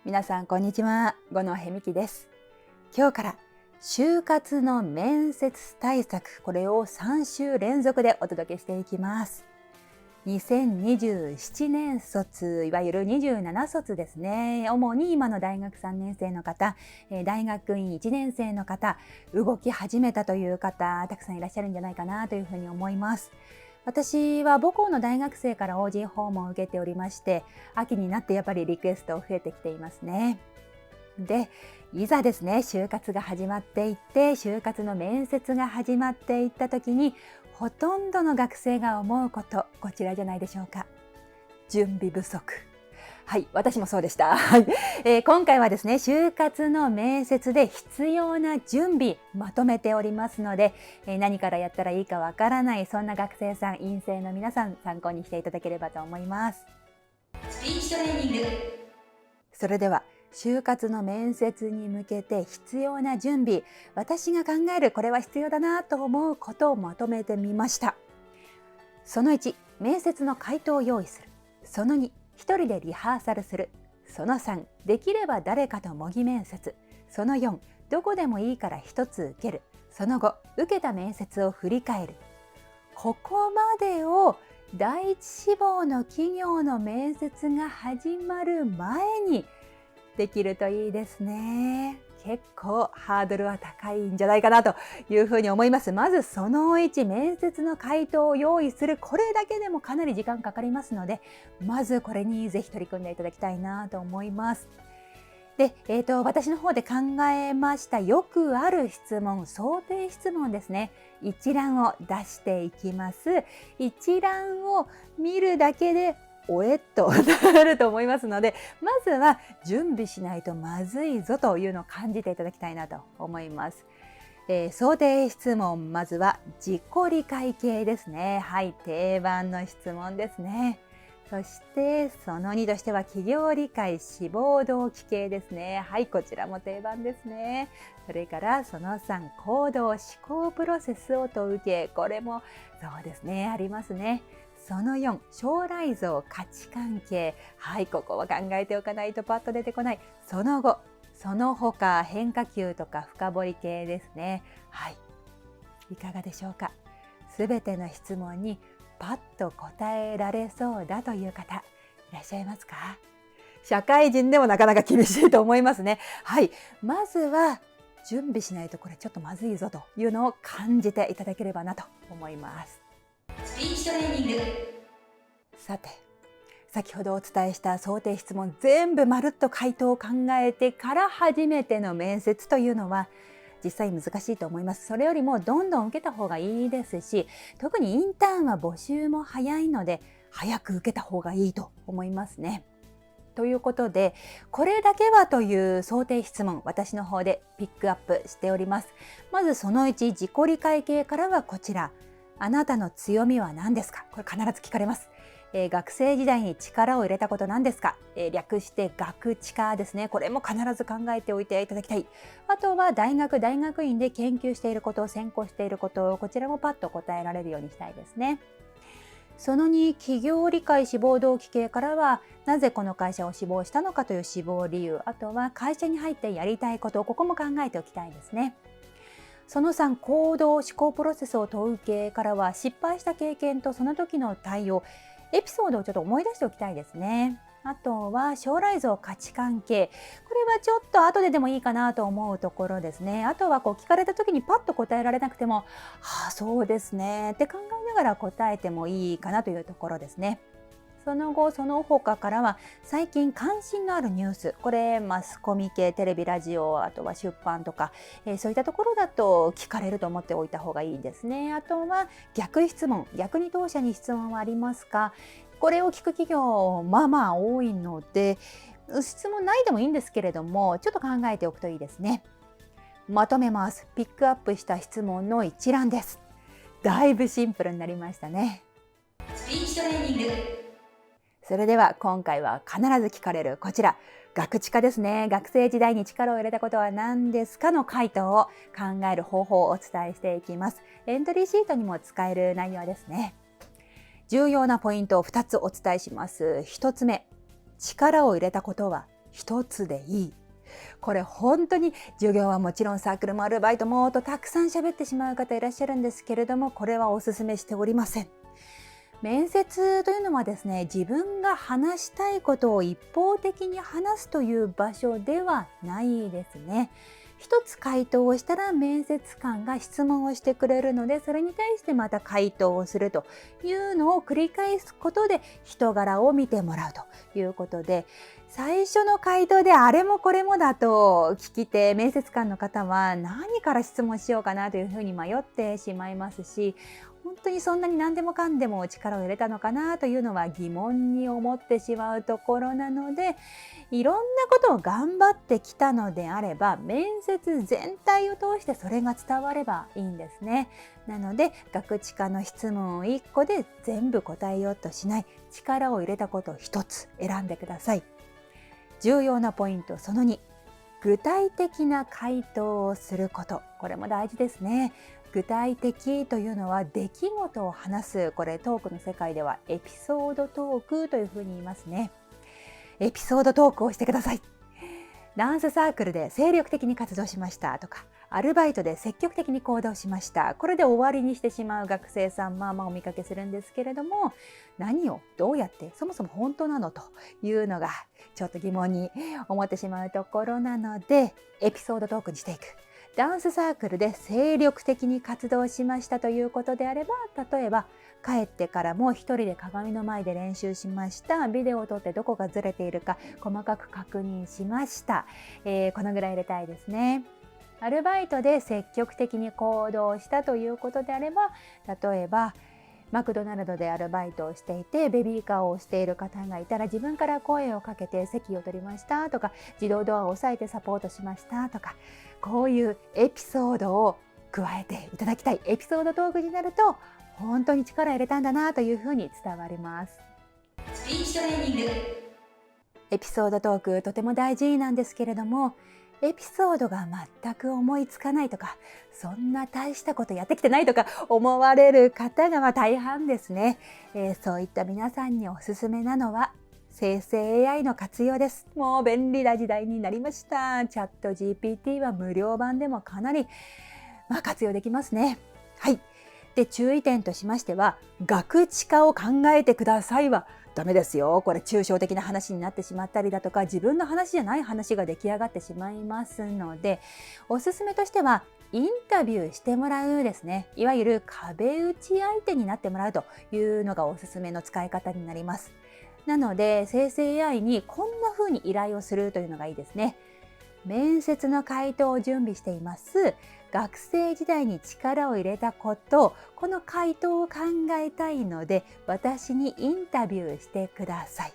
皆さんこんにちは、五野へみきです。今日から就活の面接対策、これを3週連続でお届けしていきます。2027年卒、いわゆる27卒ですね。主に今の大学3年生の方、大学院1年生の方、動き始めたという方、たくさんいらっしゃるんじゃないかなというふうに思います。私は母校の大学生から OG 訪問を受けておりまして、秋になってやっぱりリクエスト増えてきていますね。で、いざですね、就活が始まっていって、就活の面接が始まっていった時に、ほとんどの学生が思うこと、こちらじゃないでしょうか。準備不足。はい、私もそうでした。はい、今回はですね、就活の面接で必要な準備まとめておりますので、何からやったらいいかわからない、そんな学生さん、院生の皆さん参考にしていただければと思います。スピーチトレーニング。それでは就活の面接に向けて必要な準備、私が考えるこれは必要だなと思うことをまとめてみました。その1、面接の回答を用意する。その2、一人でリハーサルする。その3、できれば誰かと模擬面接。その4、どこでもいいから一つ受ける。その後、受けた面接を振り返る。ここまでを第一志望の企業の面接が始まる前にできるといいですね。結構ハードルは高いんじゃないかなというふうに思います。まずその1、面接の回答を用意する。これだけでもかなり時間かかりますので、まずこれにぜひ取り組んでいただきたいなと思います。で、私の方で考えましたよくある質問、想定質問ですね。一覧を出していきます。一覧を見るだけでおえっとなると思いますので、まずは準備しないとまずいぞというのを感じていただきたいなと思います。想定質問、まずは自己理解系ですね。はい、定番の質問ですね。そしてその2としては企業理解志望動機系ですね。はい、こちらも定番ですね。それからその3、行動思考プロセスを問う系。これもそうですね、ありますね。その4、将来像価値観系。はい、ここは考えておかないとパッと出てこない。その後、その他変化球とか深掘り系ですね。はい、いかがでしょうか。すべての質問にパッと答えられそうだという方いらっしゃいますか？社会人でもなかなか厳しいと思いますね。はい、まずは準備しないとこれちょっとまずいぞというのを感じていただければなと思います。スピーチトレーニング。さて、先ほどお伝えした想定質問全部まるっと回答を考えてから初めての面接というのは実際難しいと思います。それよりもどんどん受けた方がいいですし、特にインターンは募集も早いので早く受けた方がいいと思いますね。ということで、これだけはという想定質問、私の方でピックアップしております。まずその1、自己理解系からはこちら。あなたの強みは何ですか？これ必ず聞かれます。学生時代に力を入れたこと何ですか？略して学力ですね。これも必ず考えておいていただきたい。あとは大学院で研究していること、専攻していること、こちらもパッと答えられるようにしたいですね。その2、企業理解志望動機系からは、なぜこの会社を志望したのかという志望理由、あとは会社に入ってやりたいこと、ここも考えておきたいですね。その3、行動思考プロセスを問う系からは、失敗した経験とその時の対応、エピソードをちょっと思い出しておきたいですね。あとは将来像価値観系。これはちょっと後ででもいいかなと思うところですね。あとは聞かれた時にパッと答えられなくても、そうですねって考えながら答えてもいいかなというところですね。その後、その他からは最近関心のあるニュース、これマスコミ系、テレビ、ラジオ、あとは出版とか、そういったところだと聞かれると思っておいた方がいいですね。あとは逆質問、逆に当社に質問はありますか？これを聞く企業まあまあ多いので、質問ないでもいいんですけれども、ちょっと考えておくといいですね。まとめます。ピックアップした質問の一覧です。だいぶシンプルになりましたね。スピーチトレーニング。それでは今回は必ず聞かれるこちら、学知化ですね。学生時代に力を入れたことは何ですかの回答を考える方法をお伝えしていきます。エントリーシートにも使える内容ですね。重要なポイントを2つお伝えします。1つ目、力を入れたことは一つでいい。これ本当に授業はもちろんサークルもアルバイトもとたくさん喋ってしまう方いらっしゃるんですけれども、これはお勧めしておりません。面接というのはですね、自分が話したいことを一方的に話すという場所ではないですね。一つ回答をしたら面接官が質問をしてくれるので、それに対してまた回答をするというのを繰り返すことで人柄を見てもらうということで、最初の回答であれもこれもだと聞き手、面接官の方は何から質問しようかなというふうに迷ってしまいますし、本当にそんなに何でもかんでも力を入れたのかなというのは疑問に思ってしまうところなので、いろんなことを頑張ってきたのであれば、面接全体を通してそれが伝わればいいんですね。なので、ガクチカの質問を1個で全部答えようとしない、力を入れたことを1つ選んでください。重要なポイントその2、具体的な回答をすること。これも大事ですね。具体的というのは出来事を話す。これトークの世界ではエピソードトークというふうに言いますね。エピソードトークをしてください。ダンスサークルで精力的に活動しましたとか、アルバイトで積極的に行動しました。これで終わりにしてしまう学生さん、まあまあお見かけするんですけれども、何をどうやってそもそも本当なのというのがちょっと疑問に思ってしまうところなので、エピソードトークにしていく。ダンスサークルで精力的に活動しましたということであれば、例えば帰ってからも一人で鏡の前で練習しました。ビデオを撮ってどこがずれているか細かく確認しました。このぐらい入れたいですね。アルバイトで積極的に行動したということであれば、例えばマクドナルドでアルバイトをしていてベビーカーを押している方がいたら、自分から声をかけて席を取りましたとか、自動ドアを押さえてサポートしましたとか、こういうエピソードを加えていただきたい。エピソードトークになると本当に力を入れたんだなというふうに伝わります。スピーチトレーニング。エピソードトークとても大事なんですけれども、エピソードが全く思いつかないとか、そんな大したことやってきてないとか思われる方が大半ですね。そういった皆さんにおすすめなのは生成 AI の活用です。もう便利な時代になりました。チャット GPT は無料版でもかなり、活用できますね。はい。で、注意点としましては、ガクチカを考えてくださいはダメですよ。これ抽象的な話になってしまったりだとか、自分の話じゃない話が出来上がってしまいますので、おすすめとしてはインタビューしてもらうですね。いわゆる壁打ち相手になってもらうというのがおすすめの使い方になります。なので生成 AI にこんな風に依頼をするというのがいいですね。面接の回答を準備しています。学生時代に力を入れたこと、この回答を考えたいので私にインタビューしてください。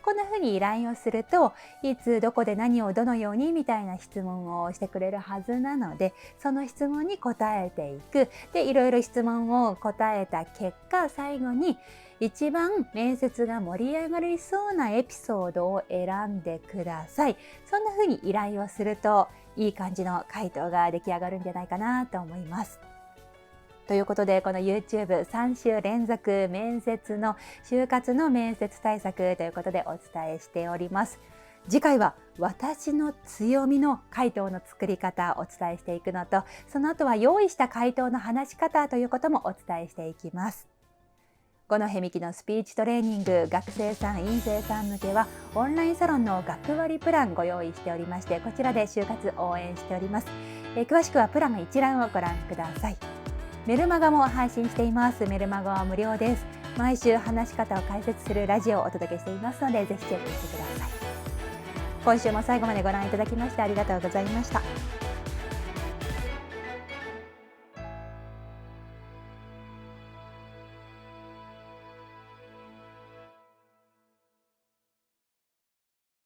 こんな風に依頼をすると、いつどこで何をどのようにみたいな質問をしてくれるはずなので、その質問に答えていく。で、いろいろ質問を答えた結果、最後に一番面接が盛り上がりそうなエピソードを選んでください。そんな風に依頼をすると、いい感じの回答が出来上がるんじゃないかなと思います。ということで、この YouTube3 週連続面接の就活の面接対策ということでお伝えしております。次回は私の強みの回答の作り方をお伝えしていくのと、その後は用意した回答の話し方ということもお伝えしていきます。五戸美希のスピーチトレーニング、学生さん、院生さん向けはオンラインサロンの学割プランご用意しておりまして、こちらで就活応援しております。詳しくはプラン一覧をご覧ください。メルマガも配信しています。メルマガは無料です。毎週話し方を解説するラジオをお届けしていますので、ぜひチェックしてください。今週も最後までご覧いただきましてありがとうございました。